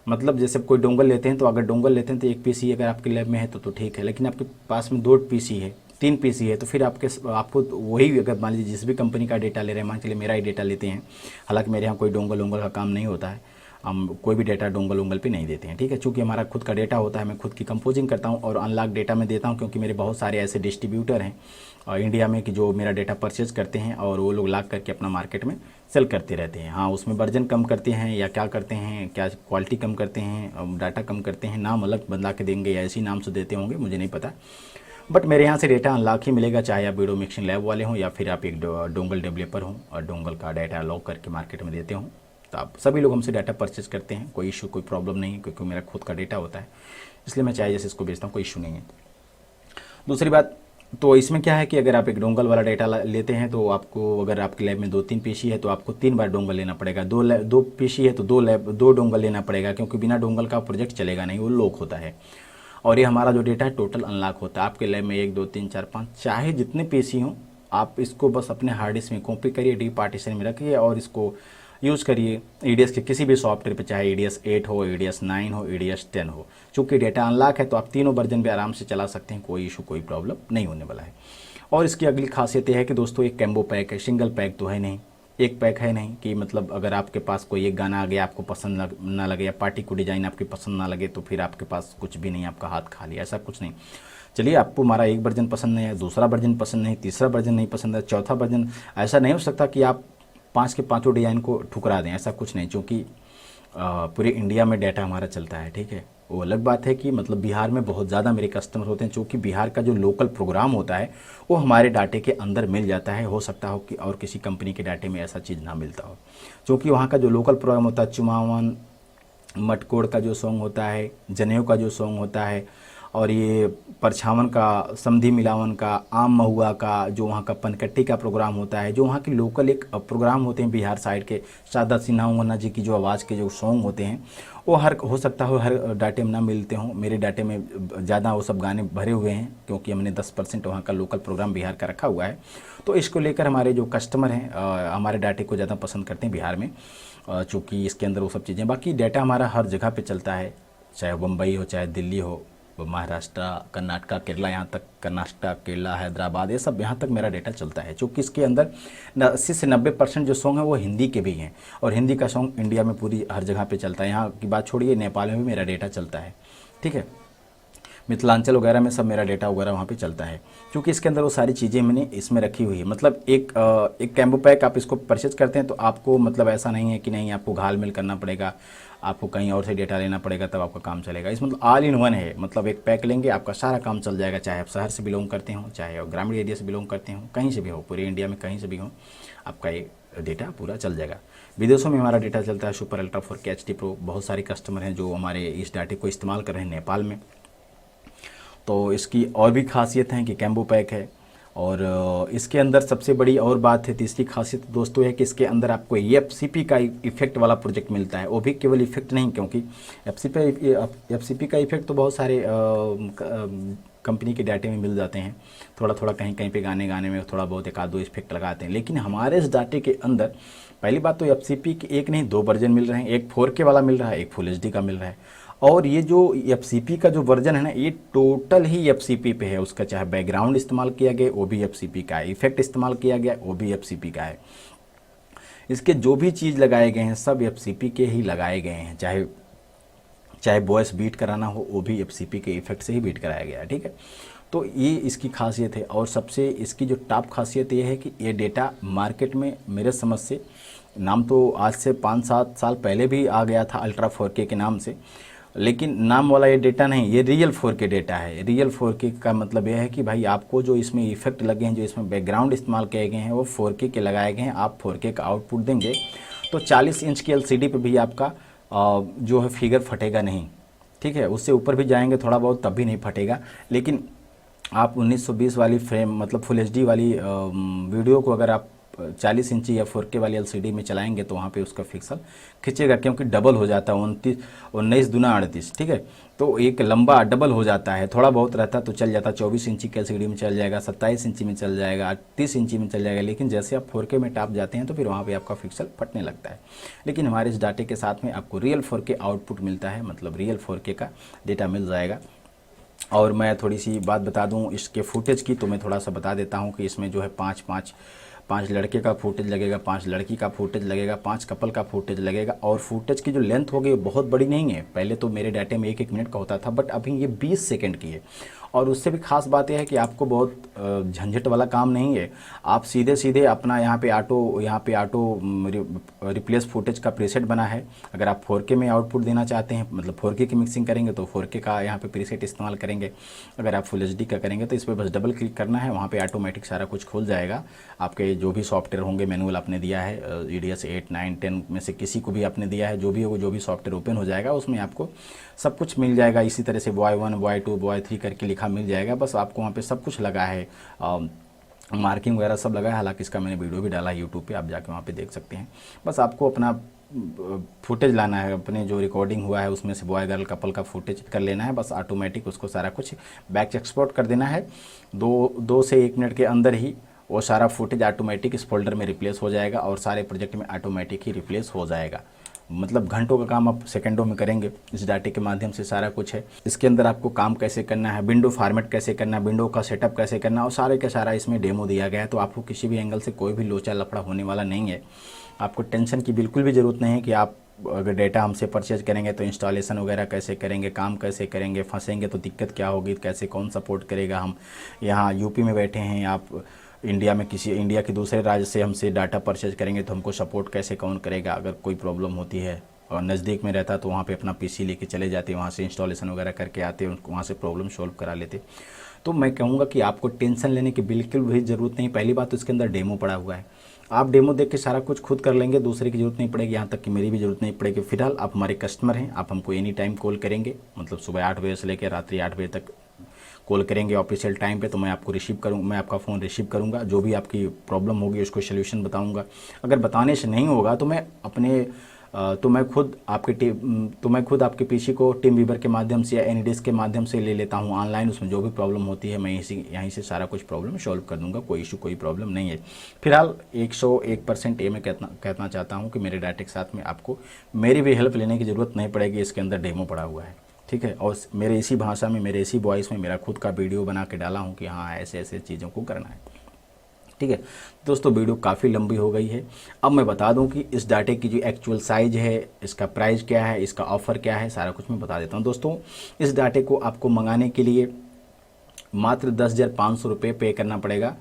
मतलब जैसे कोई डोंगल लेते हैं, तो अगर डोंगल लेते हैं तो एक पीसी अगर आपके लैब में है तो ठीक है, लेकिन आपके पास में 2 पीसी है, 3 पीसी है, तो फिर आपको वही, अगर मान लीजिए जिस भी कंपनी का डेटा ले रहे हैं, मान के लिए मेरा ही डेटा लेते हैं, हालांकि मेरे यहाँ कोई डोंगल वोंगल का काम नहीं होता है, हम कोई भी डेटा डोंगल वोंगल पे नहीं देते हैं, ठीक है। चूँकि हमारा खुद का डेटा होता है, मैं खुद की कंपोजिंग करता हूँ और अनलॉक डेटा में देता हूँ, क्योंकि मेरे बहुत सारे ऐसे डिस्ट्रीब्यूटर हैं इंडिया में कि जो मेरा डेटा परचेज करते हैं और वो लोग लॉक करके अपना मार्केट में सेल करते रहते हैं। हाँ, उसमें वर्जन कम करते हैं या क्या करते हैं, क्या क्वालिटी कम करते हैं, डाटा कम करते हैं, नाम अलग बदला के देंगे या ऐसी नाम से देते होंगे, मुझे नहीं पता। बट मेरे यहाँ से डेटा अनलॉक ही मिलेगा, चाहे आप वीडियो मिक्सिंग लैब वाले हों या फिर आप एक डोंगल डेवलपर हों और डोंगल का डाटा लॉक करके मार्केट में देते हों। तो आप सभी लोग हमसे डाटा परचेज करते हैं, कोई इशू कोई प्रॉब्लम नहीं है, क्योंकि मेरा खुद का डेटा होता है, इसलिए मैं चाहे जैसे इसको बेचता हूँ, कोई इशू नहीं है। दूसरी बात, तो इसमें क्या है कि अगर आप एक डोंगल वाला डेटा लेते हैं तो आपको, अगर आपके लैब में 2-3 पीसी है तो आपको 3 बार डोंगल लेना पड़ेगा। 2 पीसी है तो 2 डोंगल लेना पड़ेगा, क्योंकि बिना डोंगल का प्रोजेक्ट चलेगा नहीं, वो लॉक होता है। और ये हमारा जो डेटा है टोटल अनलॉक होता है। आपके लैब में 1 2 3 4 5 चाहे जितने पीसी हों, आप इसको बस अपने हार्ड डिस्क में कॉपी करिए, डी पार्टीशन में रखिए और इसको यूज़ करिए ईडीएस के किसी भी सॉफ्टवेयर पे, चाहे ईडीएस 8 हो, ईडीएस 9 हो, ईडीएस 10 हो। चूँकि डेटा अनलॉक है तो आप तीनों वर्जन पे आराम से चला सकते हैं, कोई इशू कोई प्रॉब्लम नहीं होने वाला है। और इसकी अगली खासियत यह है कि दोस्तों एक कैम्बो पैक है, सिंगल पैक तो है नहीं, एक पैक है नहीं कि मतलब अगर आपके पास कोई एक गाना आ गया आपको पसंद ना लगे या पार्टी को डिज़ाइन आपकी पसंद ना लगे तो फिर आपके पास कुछ भी नहीं, आपका हाथ खाली, ऐसा कुछ नहीं। चलिए, आपको हमारा एक वर्जन पसंद नहीं है, दूसरा वर्जन पसंद नहीं, तीसरा वर्जन नहीं पसंद है, चौथा वर्जन, ऐसा नहीं हो सकता कि आप 5 के 5 डिज़ाइन को ठुकरा दें, ऐसा कुछ नहीं। क्योंकि पूरे इंडिया में डाटा हमारा चलता है, ठीक है। वो अलग बात है कि मतलब बिहार में बहुत ज़्यादा मेरे कस्टमर होते हैं, क्योंकि बिहार का जो लोकल प्रोग्राम होता है वो हमारे डाटे के अंदर मिल जाता है। हो सकता हो कि और किसी कंपनी के डाटे में ऐसा चीज़ ना मिलता हो, क्योंकि वहाँ का जो लोकल प्रोग्राम होता है, चुमावन मटकोड़ का जो सॉन्ग होता है, जनेऊ का जो सॉन्ग होता है, और ये परछावन का, समधी मिलावन का, आम महुआ का, जो वहाँ का पनकट्टी का प्रोग्राम होता है, जो वहाँ के लोकल एक प्रोग्राम होते हैं बिहार साइड के, शारदा सिन्हा मुन्ना जी की जो आवाज़ के जो सॉन्ग होते हैं, वो हो सकता हो हर डाटे में ना मिलते हों। मेरे डाटे में ज़्यादा वो सब गाने भरे हुए हैं, क्योंकि हमने 10% वहाँ का लोकल प्रोग्राम बिहार का रखा हुआ है। तो इसको लेकर हमारे जो कस्टमर हैं हमारे डाटे को ज़्यादा पसंद करते हैं बिहार में, चूँकि इसके अंदर वो सब चीज़ें। बाकी डाटा हमारा हर जगह पे चलता है, चाहे मुंबई हो, चाहे दिल्ली हो, महाराष्ट्र, कर्नाटका, केरला, यहाँ तक कर्नाटका, केरला, हैदराबाद, ये सब यहाँ तक मेरा डेटा चलता है। क्योंकि इसके अंदर 80 से 90% जो सॉन्ग है वो हिंदी के भी हैं, और हिंदी का सॉन्ग इंडिया में पूरी हर जगह पे चलता है। यहाँ की बात छोड़िए, नेपाल में भी मेरा डेटा चलता है, ठीक है। मिथिलांचल वगैरह में सब मेरा डेटा वगैरह वहाँ पे चलता है, क्योंकि इसके अंदर वो सारी चीज़ें मैंने इसमें रखी हुई है। मतलब एक कैम्बो पैक आप इसको परचेज करते हैं तो आपको मतलब ऐसा नहीं है कि नहीं आपको घाल मिल करना पड़ेगा, आपको कहीं और से डेटा लेना पड़ेगा तब आपका काम चलेगा। इस मतलब ऑल इन वन है, मतलब एक पैक लेंगे आपका सारा काम चल जाएगा, चाहे आप शहर से बिलोंग करते हो, चाहे आप ग्रामीण एरिया से बिलोंग करते हो, कहीं से भी हो, पूरे इंडिया में कहीं से भी हो, आपका ये डेटा पूरा चल जाएगा। विदेशों में हमारा डेटा चलता है, super ultra 4K HD pro. बहुत सारे कस्टमर हैं जो हमारे इस डाटे को इस्तेमाल कर रहे हैं नेपाल में। तो इसकी और भी खासियत है कि कैम्बो पैक है, और इसके अंदर सबसे बड़ी और बात है, तीसरी खासियत दोस्तों है कि इसके अंदर आपको FCP का इफेक्ट वाला प्रोजेक्ट मिलता है। वो भी केवल इफेक्ट नहीं, क्योंकि FCP का इफेक्ट तो बहुत सारे कंपनी के डाटे में मिल जाते हैं, थोड़ा थोड़ा कहीं कहीं पे गाने में थोड़ा बहुत एक आध दो इफेक्ट लगाते हैं। लेकिन हमारे इस डाटे के अंदर पहली बात तो FCP के एक नहीं 2 वर्जन मिल रहे हैं, एक 4K वाला मिल रहा है, एक फुल HD का मिल रहा है। और ये जो FCP का जो वर्जन है ना, ये टोटल ही FCP पे है। उसका चाहे बैकग्राउंड इस्तेमाल किया गया वो भी FCP का है, इफेक्ट इस्तेमाल किया गया वो भी FCP का है। इसके जो भी चीज़ लगाए गए हैं सब FCP के ही लगाए गए हैं, चाहे वॉइस बीट कराना हो वो भी FCP के इफेक्ट से ही बीट कराया गया है, ठीक है। तो ये इसकी खासियत है। और सबसे इसकी जो टॉप खासियत ये है कि ये डेटा मार्केट में मेरे समझ से, नाम तो आज से 5-7 साल पहले भी आ गया था अल्ट्रा 4K के नाम से, लेकिन नाम वाला ये डेटा नहीं, ये रियल 4K डेटा है। रियल 4K का मतलब यह है कि भाई आपको जो इसमें इफेक्ट लगे हैं, जो इसमें बैकग्राउंड इस्तेमाल किए गए हैं वो 4K के लगाए गए हैं। आप 4K का आउटपुट देंगे तो 40 इंच की LCD पे भी आपका जो है फिगर फटेगा नहीं, ठीक है। उससे ऊपर भी जाएंगे थोड़ा बहुत तब भी नहीं फटेगा। लेकिन आप 1920 वाली फ्रेम मतलब फुल HD वाली वीडियो को अगर आप 40 इंची या 4K वाली LCD में चलाएंगे तो वहाँ पे उसका पिक्सल खींचेगा, क्योंकि डबल हो जाता है, 19 दूना 38, ठीक है। तो एक लंबा डबल हो जाता है, थोड़ा बहुत रहता तो चल जाता, 24 इंची के LCD में चल जाएगा, 27 इंची में चल जाएगा, 30 इंची में चल जाएगा। लेकिन जैसे आप 4K में टाप जाते हैं तो फिर वहाँ पे आपका पिक्सल फटने लगता है। लेकिन हमारे इस डाटे के साथ में आपको रियल 4K आउटपुट मिलता है, मतलब रियल 4K का डेटा मिल जाएगा। और मैं थोड़ी सी बात बता दूं इसके फुटेज की, तो मैं थोड़ा सा बता देता हूं कि इसमें जो है पाँच लड़के का फुटेज लगेगा, 5 लड़की का फुटेज लगेगा, 5 कपल का फुटेज लगेगा। और फुटेज की जो लेंथ होगी वो बहुत बड़ी नहीं है। पहले तो मेरे डाटे में 1-1 मिनट का होता था, बट अभी ये 20 सेकंड की है। और उससे भी खास बात यह है कि आपको बहुत झंझट वाला काम नहीं है। आप सीधे सीधे अपना यहाँ पे ऑटो रिप्लेस फुटेज का प्रीसेट बना है। अगर आप 4K में आउटपुट देना चाहते हैं, मतलब 4K की मिक्सिंग करेंगे तो 4K का यहाँ पे प्रीसेट इस्तेमाल करेंगे। अगर आप फुल HD का करेंगे तो इस पर बस डबल क्लिक करना है, वहाँ पे ऑटोमेटिक सारा कुछ खुल जाएगा। आपके जो भी सॉफ्टवेयर होंगे, मैनुअल आपने दिया है EDS 8, 9, 10 में से किसी को भी आपने दिया है, जो भी होगा, जो भी सॉफ्टवेयर ओपन हो जाएगा उसमें आपको सब कुछ मिल जाएगा। इसी तरह से बॉय 1, बॉय 2, बॉय 3 करके लिखा मिल जाएगा। बस आपको वहाँ पे सब कुछ लगा है, मार्किंग वगैरह सब लगा है। हालांकि इसका मैंने वीडियो भी डाला है यूट्यूब पे, आप जाके वहाँ पे देख सकते हैं। बस आपको अपना फुटेज लाना है, अपने जो रिकॉर्डिंग हुआ है उसमें से बॉय गर्ल कपल का फुटेज कर लेना है। बस ऑटोमेटिक उसको सारा कुछ बैक एक्सपोर्ट कर देना है। 2 से 1 मिनट के अंदर ही वो सारा फुटेज ऑटोमेटिक इस फोल्डर में रिप्लेस हो जाएगा और सारे प्रोजेक्ट में ऑटोमेटिक ही रिप्लेस हो जाएगा। मतलब घंटों का काम आप सेकंडों में करेंगे। इस डाटे के माध्यम से सारा कुछ है। इसके अंदर आपको काम कैसे करना है, विंडो फॉर्मेट कैसे करना है, विंडो का सेटअप कैसे करना है, और सारे का सारा इसमें डेमो दिया गया है। तो आपको किसी भी एंगल से कोई भी लोचा लफड़ा होने वाला नहीं है। आपको टेंशन की बिल्कुल भी ज़रूरत नहीं है कि आप अगर डेटा हमसे परचेज करेंगे तो इंस्टॉलेशन वगैरह कैसे करेंगे, काम कैसे करेंगे, फंसेंगे तो दिक्कत क्या होगी, कैसे कौन सपोर्ट करेगा। हम यहाँ यूपी में बैठे हैं, आप इंडिया के दूसरे राज्य से हमसे डाटा परचेज करेंगे तो हमको सपोर्ट कैसे कौन करेगा। अगर कोई प्रॉब्लम होती है और नज़दीक में रहता तो वहाँ पे अपना PC लेके चले जाते, वहाँ से इंस्टॉलेशन वगैरह करके आते, उनको वहाँ से प्रॉब्लम सॉल्व करा लेते। तो मैं कहूँगा कि आपको टेंशन लेने की बिल्कुल भी ज़रूरत नहीं। पहली बात तो इसके अंदर डेमो पड़ा हुआ है, आप डेमो देख के सारा कुछ खुद कर लेंगे, दूसरे की ज़रूरत नहीं पड़ेगी, यहाँ तक कि मेरी भी ज़रूरत नहीं पड़ेगी। फिलहाल आप हमारे कस्टमर हैं, आप हमको एनी टाइम कॉल करेंगे, मतलब सुबह 8 बजे से लेकर रात्रि 8 बजे तक कॉल करेंगे ऑफिशियल टाइम पे, तो मैं आपको मैं आपका फ़ोन रिसीव करूँगा। जो भी आपकी प्रॉब्लम होगी उसको सोल्यूशन बताऊँगा। अगर बताने से नहीं होगा तो मैं खुद आपके PC को टीम वीवर के माध्यम से या एनीडिस्क के माध्यम से ले लेता हूँ ऑनलाइन। उसमें जो भी प्रॉब्लम होती है मैं यहीं से सारा कुछ प्रॉब्लम सॉल्व कर दूंगा। कोई इशू, कोई प्रॉब्लम नहीं है। फिलहाल 101% ये मैं कहना चाहता हूँ कि मेरे डाटा के साथ में आपको मेरी भी हेल्प लेने की ज़रूरत नहीं पड़ेगी। इसके अंदर डेमो पड़ा हुआ है, ठीक है। और मेरे इसी भाषा में, मेरे इसी वॉइस में मेरा खुद का वीडियो बना के डाला हूँ कि हाँ ऐसे ऐसे चीज़ों को करना है, ठीक है। दोस्तों वीडियो काफ़ी लंबी हो गई है। अब मैं बता दूं कि इस डाटे की जो एक्चुअल साइज़ है, इसका प्राइस क्या है, इसका ऑफ़र क्या है, सारा कुछ मैं बता देता हूं। दोस्तों इस डाटे को आपको मंगाने के लिए मात्र 10,500 रुपये पे करना पड़ेगा।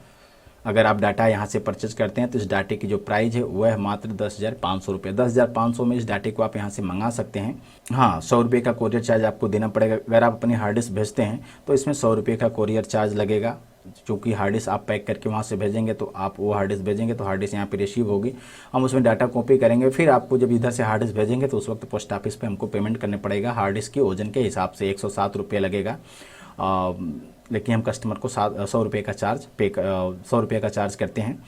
अगर आप डाटा यहाँ से परचेज करते हैं तो इस डाटे की जो प्राइस है वह है मात्र 10,500 रुपये। 10,500 में इस डाटे को आप यहाँ से मंगा सकते हैं। हाँ, 100 रुपये का कोरियर चार्ज आपको देना पड़ेगा। अगर आप अपनी हार्ड डिस्क भेजते हैं तो इसमें 100 रुपये का कोरियर चार्ज लगेगा। चूँकि हार्ड डिस्क आप पैक करके वहाँ से भेजेंगे तो आप वो हार्ड डिस्क भेजेंगे तो हार्ड डिस्क यहाँ पे रिसीव होगी, हम उसमें डाटा कॉपी करेंगे। फिर आपको जब इधर से हार्ड डिस्क भेजेंगे तो उस वक्त पोस्ट ऑफिस पे हमको पेमेंट करने पड़ेगा हार्ड डिस्क के वजन के हिसाब से। 107 रुपये लगेगा, लेकिन हम कस्टमर को 100 रुपये का चार्ज करते हैं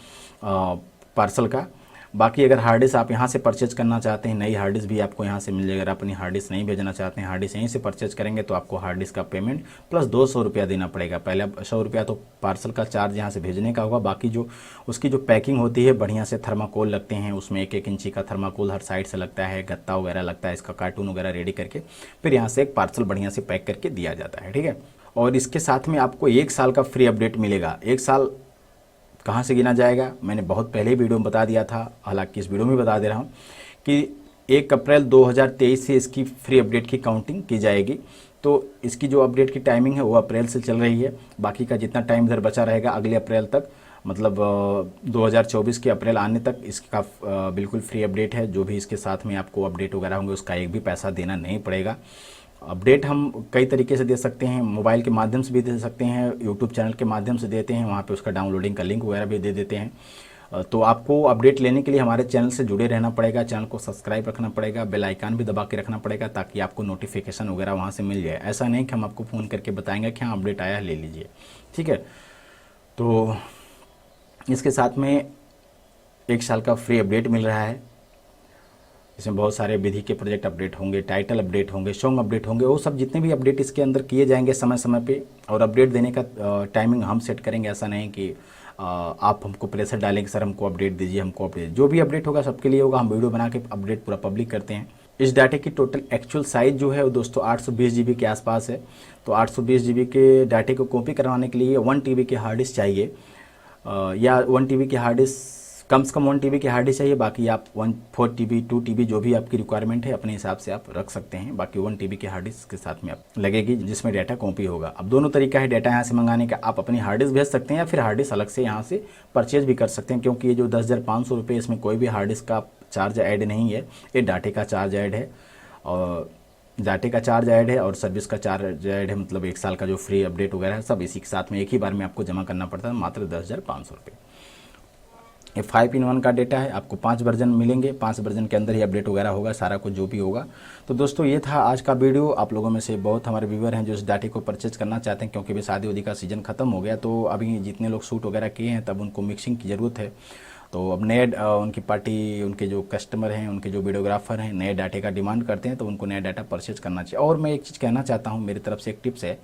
पार्सल का। बाकी अगर हार्ड डिस्क आप यहाँ से परचेज करना चाहते हैं, नई हार्ड डिस्क भी आपको यहाँ से मिल जाएगी। अगर अपनी हार्ड डिस्क नहीं भेजना चाहते हैं, हार्ड डिस्क यहीं से परचेज करेंगे तो आपको हार्ड डिस्क का पेमेंट प्लस 200 रुपया देना पड़ेगा। पहले 100 रुपया तो पार्सल का चार्ज यहाँ से भेजने का होगा। बाकी जो उसकी जो पैकिंग होती है, बढ़िया से थर्माकोल लगते हैं, उसमें 1-1 इंची का थर्माकोल हर साइड से लगता है, गत्ता वगैरह लगता है, इसका कार्टून वगैरह रेडी करके फिर यहाँ से एक पार्सल बढ़िया से पैक करके दिया जाता है, ठीक है। और इसके साथ में आपको 1 साल का फ्री अपडेट मिलेगा। 1 साल कहाँ से गिना जाएगा, मैंने बहुत पहले ही वीडियो में बता दिया था, हालांकि इस वीडियो में बता दे रहा हूँ कि 1 अप्रैल 2023 से इसकी फ्री अपडेट की काउंटिंग की जाएगी। तो इसकी जो अपडेट की टाइमिंग है वो अप्रैल से चल रही है। बाकी का जितना टाइम इधर बचा रहेगा अगले अप्रैल तक, मतलब 2024 के अप्रैल आने तक इसका बिल्कुल फ्री अपडेट है। जो भी इसके साथ में आपको अपडेट वगैरह होंगे उसका एक भी पैसा देना नहीं पड़ेगा। अपडेट हम कई तरीके से दे सकते हैं, मोबाइल के माध्यम से भी दे सकते हैं, यूट्यूब चैनल के माध्यम से देते हैं, वहाँ पे उसका डाउनलोडिंग का लिंक वगैरह भी दे देते हैं। तो आपको अपडेट लेने के लिए हमारे चैनल से जुड़े रहना पड़ेगा, चैनल को सब्सक्राइब रखना पड़ेगा, बेल आइकन भी दबा के रखना पड़ेगा ताकि आपको नोटिफिकेशन वगैरह वहाँ से मिल जाए। ऐसा नहीं कि हम आपको फ़ोन करके बताएंगे कि हाँ अपडेट आया ले लीजिए, ठीक है। तो इसके साथ में 1 साल का फ्री अपडेट मिल रहा है। इसमें बहुत सारे विधि के प्रोजेक्ट अपडेट होंगे, टाइटल अपडेट होंगे, सॉन्ग अपडेट होंगे, वो सब जितने भी अपडेट इसके अंदर किए जाएंगे समय समय पे। और अपडेट देने का टाइमिंग हम सेट करेंगे। ऐसा नहीं कि आप हमको प्रेशर डालेंगे सर हमको अपडेट दीजिए, हमको अपडेट। जो भी अपडेट होगा सबके लिए होगा। हम वीडियो बना के अपडेट पूरा पब्लिक करते हैं। इस डाटे की टोटल एक्चुअल साइज़ जो है वो दोस्तों 820 GB के आसपास है। तो 820 GB के डाटे को कॉपी करवाने के लिए 1 TB की हार्ड डिस्क चाहिए, या 1 TB की हार्ड डिस्क, कम से कम 1 TB की हार्ड डिस्क चाहिए। बाकी आप 4 TB 2 TB जो भी आपकी रिक्वायरमेंट है अपने हिसाब से आप रख सकते हैं। बाकी 1 TB की हार्ड डिस्क के साथ में आप लगेगी जिसमें डाटा कॉपी होगा। अब दोनों तरीका है डाटा यहाँ से मंगाने का, आप अपनी हार्ड डिस्क भेज सकते हैं या फिर हार्ड डिस्क अलग से यहाँ से परचेज भी कर सकते हैं, क्योंकि ये जो 10,500 रुपये इसमें कोई भी हार्ड डिस्क का चार्ज ऐड नहीं है, ये डाटे का चार्ज ऐड है। और डाटे का चार्ज ऐड है और सर्विस का चार्ज ऐड है, मतलब 1 साल का जो फ्री अपडेट वगैरह है सब इसी के साथ में एक ही बार में आपको जमा करना पड़ता है, मात्र 10,500 रुपये। ये 5-in-1 का डेटा है, आपको 5 वर्जन मिलेंगे, 5 वर्जन के अंदर ही अपडेट वगैरह होगा, सारा कुछ जो भी होगा। तो दोस्तों ये था आज का वीडियो। आप लोगों में से बहुत हमारे व्यूअर हैं जो इस डाटे को परचेज करना चाहते हैं, क्योंकि अभी शादी उदी का सीज़न खत्म हो गया, तो अभी जितने लोग शूट वगैरह किए हैं तब उनको मिक्सिंग की ज़रूरत है। तो अब नए उनकी पार्टी, उनके जो कस्टमर हैं, उनके जो वीडियोग्राफर हैं, नए डाटे का डिमांड करते हैं, तो उनको नया डाटा परचेज करना चाहिए। और मैं एक चीज़ कहना चाहता हूँ, मेरी तरफ से एक टिप्स है,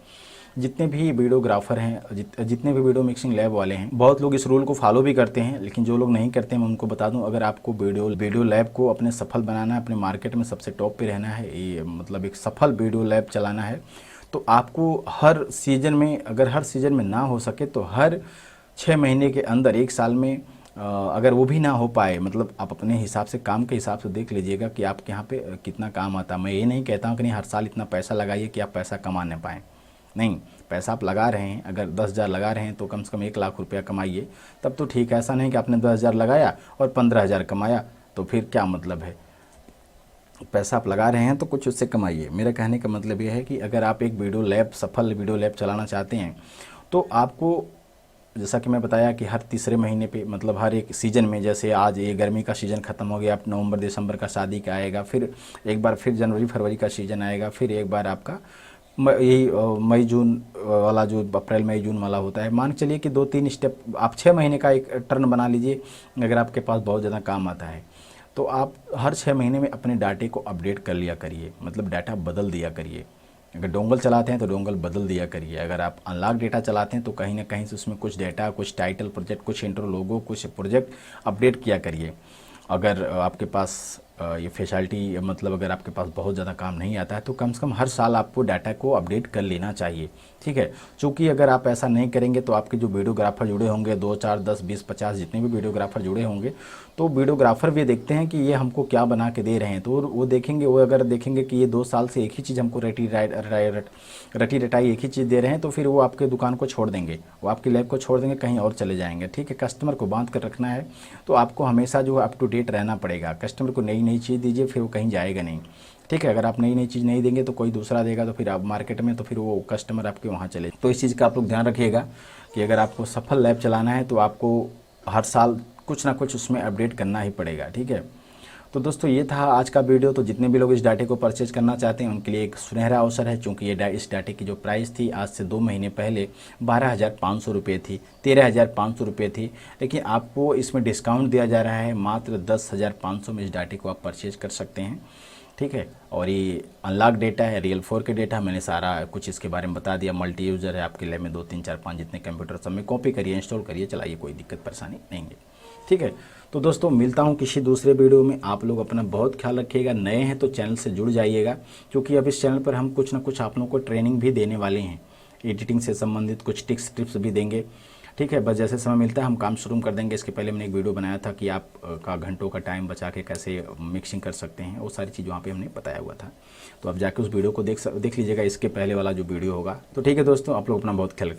जितने भी वीडियोग्राफर हैं, जितने भी वीडियो मिक्सिंग लैब वाले हैं, बहुत लोग इस रूल को फॉलो भी करते हैं, लेकिन जो लोग नहीं करते हैं मैं उनको बता दूं, अगर आपको वीडियो लैब को अपने सफल बनाना है, अपने मार्केट में सबसे टॉप पे रहना है, ये मतलब एक सफल वीडियो लैब चलाना है, तो आपको हर सीज़न में, अगर हर सीज़न में ना हो सके तो हर 6 महीने के अंदर, 1 साल में अगर वो भी ना हो पाए, मतलब आप अपने हिसाब से, काम के हिसाब से देख लीजिएगा कि आपके यहाँ पे कितना काम आता है। मैं ये नहीं कहता हूँ कि नहीं हर साल इतना पैसा लगाइए कि आप पैसा कमा न पाएँ, नहीं, पैसा आप लगा रहे हैं, अगर 10,000 लगा रहे हैं तो कम से कम 1 लाख रुपया कमाइए, तब तो ठीक है। ऐसा नहीं कि आपने 10,000 लगाया और 15,000 कमाया, तो फिर क्या मतलब है। पैसा आप लगा रहे हैं तो कुछ उससे कमाइए। मेरा कहने का मतलब यह है कि अगर आप एक वीडियो लैब, सफल वीडियो लैब चलाना चाहते हैं, तो आपको, जैसा कि मैं बताया कि हर तीसरे महीने पे, मतलब हर एक सीज़न में, जैसे आज ये गर्मी का सीज़न ख़त्म हो गया, अब नवंबर दिसंबर का शादी का आएगा, फिर एक बार फिर जनवरी फरवरी का सीज़न आएगा, फिर एक बार आपका यही मई जून वाला, जो अप्रैल मई जून वाला होता है। मान चलिए कि 2-3 स्टेप, आप 6 महीने का एक टर्न बना लीजिए। अगर आपके पास बहुत ज़्यादा काम आता है तो आप हर 6 महीने में अपने डाटे को अपडेट कर लिया करिए, मतलब डाटा बदल दिया करिए। अगर डोंगल चलाते हैं तो डोंगल बदल दिया करिए। अगर आप अनलॉक डेटा चलाते हैं तो कहीं ना कहीं से उसमें कुछ डेटा, कुछ टाइटल प्रोजेक्ट, कुछ इंट्रो लोगो, कुछ प्रोजेक्ट अपडेट किया करिए। अगर आपके पास ये फैसिलिटी, मतलब अगर आपके पास बहुत ज़्यादा काम नहीं आता है तो कम से कम हर साल आपको डाटा को अपडेट कर लेना चाहिए, ठीक है। चूँकि अगर आप ऐसा नहीं करेंगे तो आपके जो वीडियोग्राफर जुड़े होंगे, 2, 4, 10, 20, 50 जितने भी वीडियोग्राफर जुड़े होंगे, तो वीडियोग्राफर भी देखते हैं कि ये हमको क्या बना के दे रहे हैं, तो वो देखेंगे, वो अगर देखेंगे कि ये 2 साल से एक ही चीज़ हमको रटी रटाई एक ही चीज़ दे रहे हैं, तो फिर वो आपके दुकान को छोड़ देंगे, वो आपकी लैब को छोड़ देंगे, कहीं और चले जाएंगे, ठीक है। कस्टमर को बांध कर रखना है, तो आपको हमेशा जो अप टू डेट रहना पड़ेगा। कस्टमर को नई चीज़ दीजिए, फिर वो कहीं जाएगा नहीं, ठीक है। अगर आप नई चीज़ नहीं देंगे तो कोई दूसरा देगा, तो फिर आप मार्केट में, तो फिर वो कस्टमर आपके वहाँ चले। तो इस चीज़ का आप लोग ध्यान रखिएगा कि अगर आपको सफल लैब चलाना है तो आपको हर साल कुछ ना कुछ उसमें अपडेट करना ही पड़ेगा, ठीक है। तो दोस्तों ये था आज का वीडियो। तो जितने भी लोग इस डाटे को परचेज करना चाहते हैं उनके लिए एक सुनहरा अवसर है, क्योंकि ये इस डाटे की जो प्राइस थी आज से 2 महीने पहले 12,500 रुपये थी, 13,500 रुपये थी, लेकिन आपको इसमें डिस्काउंट दिया जा रहा है, मात्र 10,500 में इस डाटे को आप परचेज कर सकते हैं, ठीक है। और ये अनलॉक डेटा है, रियल 4 के डेटा, मैंने सारा कुछ इसके बारे में बता दिया। मल्टी यूज़र है, आपके लैब में 2, 3, 4, 5 जितने कंप्यूटर सब में कॉपी करिए, इंस्टॉल करिए, चलाइए, कोई दिक्कत परेशानी नहीं है, ठीक है। तो दोस्तों मिलता हूं किसी दूसरे वीडियो में। आप लोग अपना बहुत ख्याल रखिएगा। नए हैं तो चैनल से जुड़ जाइएगा, क्योंकि अब इस चैनल पर हम कुछ ना कुछ आप लोगों को ट्रेनिंग भी देने वाले हैं, एडिटिंग से संबंधित कुछ टिप्स भी देंगे, ठीक है। बस जैसे समय मिलता है हम काम शुरू कर देंगे। इसके पहले मैंने एक वीडियो बनाया था कि आप का घंटों का टाइम बचा के कैसे मिक्सिंग कर सकते हैं, वो सारी चीज़ वहाँ पे हमने बताया हुआ था। तो आप जाके उस वीडियो को देख लीजिएगा, इसके पहले वाला जो वीडियो होगा। तो ठीक है दोस्तों, आप लोग अपना बहुत ख्याल रखिए।